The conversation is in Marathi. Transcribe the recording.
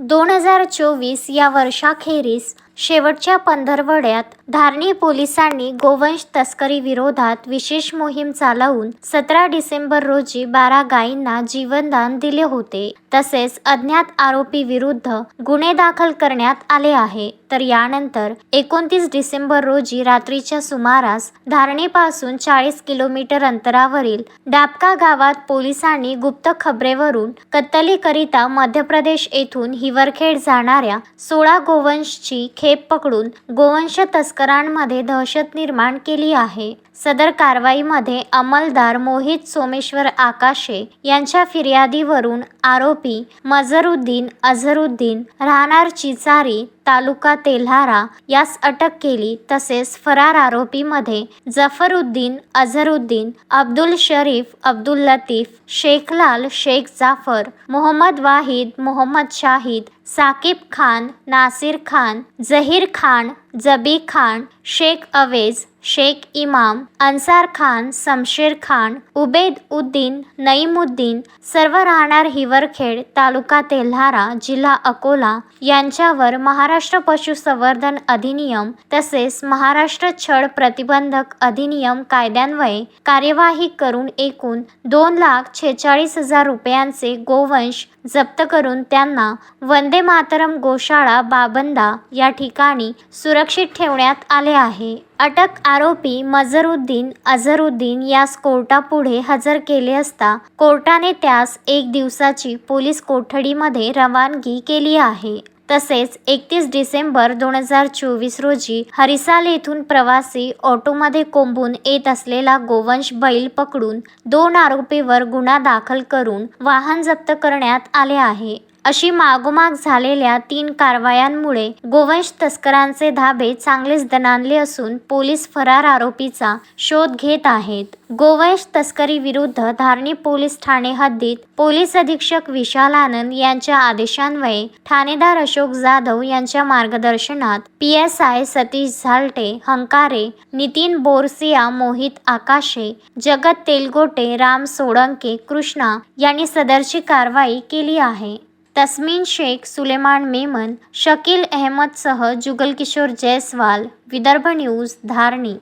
2024 या वर्षाखेरीस शेवटच्या पंधरवड्यात धारणी पोलिसांनी गोवंश तस्करी विरोधात विशेष मोहीम चालवून 17 डिसेंबर रोजी 12 गायींना जीवनदान दिले होते. तसेच अज्ञात आरोपी विरुद्ध गुन्हे दाखल करण्यात आले आहे. तर यानंतर 29 डिसेंबर रोजी रात्रीच्या सुमारास धारणीपासून 40 किलोमीटर अंतरावरील डाबका गावात पोलिसांनी गुप्त खबरेवरून कत्तलीकरिता मध्य प्रदेश येथून हिवरखेड जाणाऱ्या 16 गोवंशची खेप पकडून गोवंश तस्करांमध्ये दहशत निर्माण केली आहे. सदर कारवाईमध्ये अंमलदार मोहित सोमेश्वर आकाशे यांच्या फिर्यादीवरून आरोपी मजरुद्दीन अझरुद्दीन राहणार चिचारी तालुका तेल्हारा यास अटक केली. तसेच फरार आरोपीमध्ये जफरुद्दीन अझरुद्दीन, अब्दुल शरीफ, अब्दुल लतीफ, शेखलाल शेख जाफर, मोहम्मद वाहिद, मोहम्मद शाहिद, साकिब खान, नासिर खान, जहीर खान, जबी खान, शेख अवेज, शेख इमाम, अन्सार खान, शमशेर खान, उबेद उद्दीन, नईमुद्दीन सर्व राहणार हिवरखेड तालुका तेल्हारा जिल्हा अकोला यांच्यावर महाराष्ट्र पशुसंवर्धन अधिनियम तसेच महाराष्ट्र छळ प्रतिबंधक अधिनियम कायद्यान्वये कार्यवाही करून एकूण 2,46,000 रुपयांचे गोवंश जप्त करून त्यांना वंदे मातरम गोशाळा बाबंदा या ठिकाणी सुरक्षित ठेवण्यात आले आहे. अटक आरोपी मजरुद्दीन अझरुद्दीन यास कोर्टापुढे हजर केले असता कोर्टाने त्यास 1 दिवसाची पोलीस कोठडीमध्ये रवानगी केली आहे. तसेच 31 डिसेंबर 2024 रोजी हरिसाल येथून प्रवासी ऑटोमध्ये कोंबून येत असलेला गोवंश बैल पकडून 2 आरोपीवर गुन्हा दाखल करून वाहन जप्त करण्यात आले आहे. अशी मागोमाग झालेल्या 3 कारवायांमुळे गोवंश तस्करांचे धाबे चांगलेच दणाणले असून पोलीस फरार आरोपीचा शोध घेत आहेत. गोवंश तस्करी विरुद्ध धारणी पोलीस ठाणे हद्दीत पोलीस अधीक्षक विशाल आनंद यांच्या आदेशान्वये ठाणेदार अशोक जाधव यांच्या मार्गदर्शनात PSI सतीश झालटे हंकारे, नितीन बोरसिया, मोहित आकाशे, जगत तेलगोटे, राम सोळंके, कृष्णा यांनी सदरची कारवाई केली आहे. तस्मीन शेख, सुलेमान मेमन, शकील अहमदसह जुगल किशोर जयस्वाल. विदर्भ न्यूज, धारणी.